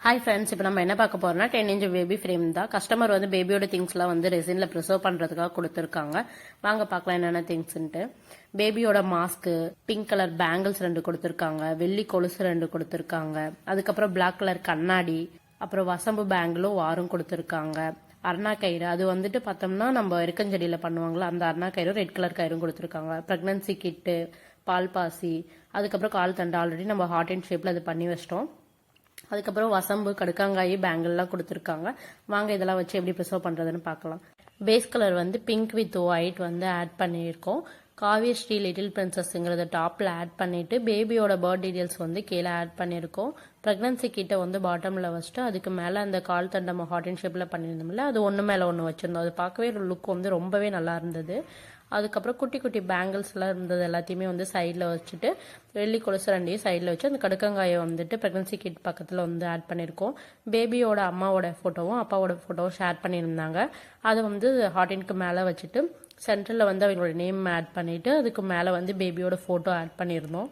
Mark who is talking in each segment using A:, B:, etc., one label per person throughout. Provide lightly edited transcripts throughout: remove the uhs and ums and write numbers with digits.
A: Hi friends, இப்போ நம்ம என்ன பார்க்க போறோம்னா 10 inch பேபி ஃப்ரேம் தான். கஸ்டமர் வந்து பேபியோட திங்ஸ்லாம் வந்து ரெசின்ல ப்ரிசர்வ் பண்றதுக்காக கொடுத்துருக்காங்க. வாங்க பார்க்கலாம் என்னென்ன திங்ஸ்ன்ட்டு. பேபியோட மாஸ்க்கு, பிங்க் கலர் பேங்கிள்ஸ் 2 கொடுத்துருக்காங்க, வெள்ளி கொலுசு 2 கொடுத்துருக்காங்க, அதுக்கப்புறம் பிளாக் கலர் கண்ணாடி, அப்புறம் வசம்பு பேங்கிளும் வாரும் கொடுத்துருக்காங்க. அருணா கயிறு அது வந்துட்டு பார்த்தோம்னா நம்ம எருக்கஞ்செடியில் பண்ணுவாங்களா அந்த அருணா கயிறும் ரெட் கலர் கயிறும் கொடுத்துருக்காங்க. ப்ரெக்னன்சி கிட்டு, பால் பாசி, அதுக்கப்புறம் கால் தண்டு ஆல்ரெடி நம்ம ஹார்ட் அண்ட் ஷேப்பில் அது பண்ணி வச்சிட்டோம். அதுக்கப்புறம் வசம்பு, கடுக்காங்காய், பேங்கிள்லாம் கொடுத்துருக்காங்க. வாங்க இதெல்லாம் வச்சு எப்படி ப்ரிசர்வ் பண்ணுறதுன்னு பார்க்கலாம். பேஸ் கலர் வந்து பிங்க் வித் ஒயிட் வந்து ஆட் பண்ணியிருக்கோம். காவிய ஸ்ரீ லிட்டில் பிரின்சஸ்ங்கிறத டாப்பில் ஆட் பண்ணிவிட்டு பேபியோட பர்த் டீடைல்ஸ் வந்து கீழே ஆட் பண்ணியிருக்கோம். ப்ரெக்னன்சி கிட்ட வந்து பாட்டமில் வச்சுட்டு அதுக்கு மேலே அந்த கால் தண்டை நம்ம ஹார்ட் அண்ட் ஷேப்பில் பண்ணியிருந்தோம்ல அது ஒன்று மேலே ஒன்று வச்சுருந்தோம். அது பார்க்கவே லுக் வந்து ரொம்பவே நல்லா இருந்தது. அதுக்கப்புறம் குட்டி குட்டி பேங்கிள்ஸ்லாம் இருந்தது எல்லாத்தையுமே வந்து சைடில் வச்சுட்டு வெள்ளி கொலுசு 2 சைடில் வச்சு அந்த கடுக்கங்காயை வந்துட்டு ப்ரெக்னன்சி கிட் பக்கத்தில் வந்து ஆட் பண்ணியிருக்கோம். பேபியோட அம்மாவோட ஃபோட்டோவும் அப்பாவோட ஃபோட்டோவும் ஷேர் பண்ணியிருந்தாங்க. அதை வந்து ஹார்டினுக்கு மேலே வச்சுட்டு சென்டரில் வந்து அவங்களோட நேம் ஆட் பண்ணிவிட்டு அதுக்கு மேலே வந்து பேபியோட ஃபோட்டோ ஆட் பண்ணியிருந்தோம்.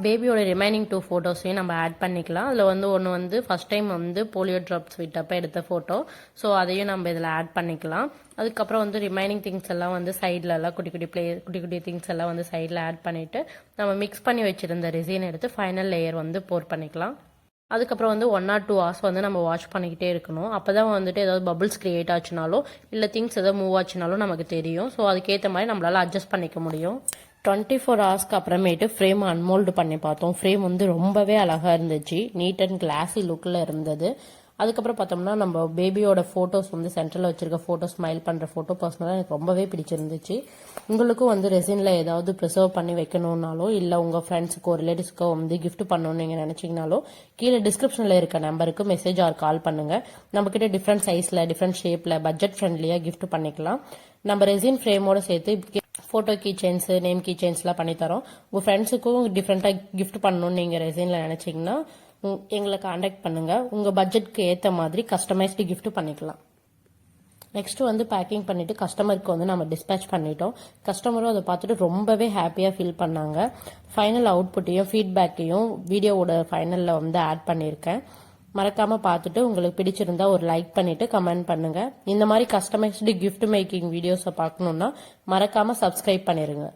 A: பேபியோட ரிமைனிங் 2 ஃபோட்டோஸையும் நம்ம ஆட் பண்ணிக்கலாம். அதில் வந்து ஒன்று வந்து ஃபஸ்ட் டைம் வந்து போலியோ ட்ராப்ஸ் விட்டப்போ எடுத்த ஃபோட்டோ, ஸோ அதையும் நம்ம இதில் ஆட் பண்ணிக்கலாம். அதுக்கப்புறம் வந்து ரிமைனிங் திங்ஸ் எல்லாம் வந்து சைட்லலாம் குட்டி குட்டி திங்ஸ் எல்லாம் வந்து சைடில் ஆட் பண்ணிவிட்டு நம்ம மிக்ஸ் பண்ணி வச்சுருந்த ரெசின் எடுத்து ஃபைனல் லேயர் வந்து போர் பண்ணிக்கலாம். அதுக்கப்புறம் வந்து 1 or 2 hours வந்து நம்ம வாஷ் பண்ணிக்கிட்டே இருக்கணும். அப்போ தான் வந்துட்டு ஏதாவது பபிள்ஸ் கிரியேட் ஆச்சுனாலோ இல்லை திங்ஸ் ஏதாவது மூவ் ஆச்சுனாலும் நமக்கு தெரியும். ஸோ அதுக்கேற்ற மாதிரி நம்மளால் அட்ஜஸ்ட் பண்ணிக்க முடியும். 24 hours அப்புறமேட்டு ஃப்ரேம் அன்மோல்டு பண்ணி பார்த்தோம். ஃப்ரேம் வந்து ரொம்பவே அழகாக இருந்துச்சு, நீட் அண்ட் கிளாஸி லுக்கில் இருந்தது. அதுக்கப்புறம் பார்த்தோம்னா நம்ம பேபியோட ஃபோட்டோஸ் வந்து சென்டரில் வச்சிருக்க ஃபோட்டோ, ஸ்மைல் பண்ணுற ஃபோட்டோ பர்சனலாக எனக்கு ரொம்பவே பிடிச்சிருந்துச்சு. உங்களுக்கும் வந்து ரெசினில் ஏதாவது ப்ரிசர்வ் பண்ணி வைக்கணும்னாலோ இல்லை உங்கள் ஃப்ரெண்ட்ஸுக்கோ ரிலேட்டிவ்ஸ்க்கோ வந்து கிஃப்ட் பண்ணணும்னு நீங்கள் நினச்சிங்கனாலோ கீழே டிஸ்கிரிப்ஷனில் இருக்க நம்பருக்கு மெசேஜ் ஆர் கால் பண்ணுங்கள். நம்மக்கிட்ட டிஃப்ரெண்ட் சைஸில் டிஃப்ரெண்ட் ஷேப்பில் பட்ஜெட் ஃப்ரெண்ட்லியாக கிஃப்ட் பண்ணிக்கலாம். நம்ம ரெசின் ஃப்ரேமோட சேர்த்து photo key chains, name key செயின்ஸ்லாம் பண்ணித்தரோம். உங்கள் ஃப்ரெண்ட்ஸுக்கும் டிஃப்ரெண்ட்டாக கிஃப்ட் பண்ணணும்னு நீங்கள் ரெசினில் நினச்சிங்கன்னா எங்களை காண்டாக்ட் பண்ணுங்கள். உங்கள் பட்ஜெட்க்கு ஏற்ற மாதிரி கஸ்டமைஸ்டு கிஃப்ட் பண்ணிக்கலாம். நெக்ஸ்ட் வந்து பேக்கிங் பண்ணிவிட்டு கஸ்டமருக்கு வந்து நம்ம டிஸ்பேச் பண்ணிட்டோம். கஸ்டமரும் அதை பார்த்துட்டு ரொம்பவே ஹாப்பியாக ஃபீல் பண்ணாங்க. ஃபைனல் அவுட்புட்டையும் ஃபீட்பேக்கையும் வீடியோவோட ஃபைனலில் வந்து ஆட் பண்ணியிருக்கேன். மறக்காமல் பார்த்துட்டு உங்களுக்கு பிடிச்சிருந்தா ஒரு லைக் பண்ணிவிட்டு கமெண்ட் பண்ணுங்கள். இந்த மாதிரி கஸ்டமைஸ்டு கிஃப்ட் மேக்கிங் வீடியோஸை பார்க்கணுன்னா மறக்காமல் சப்ஸ்கிரைப் பண்ணிடுங்க.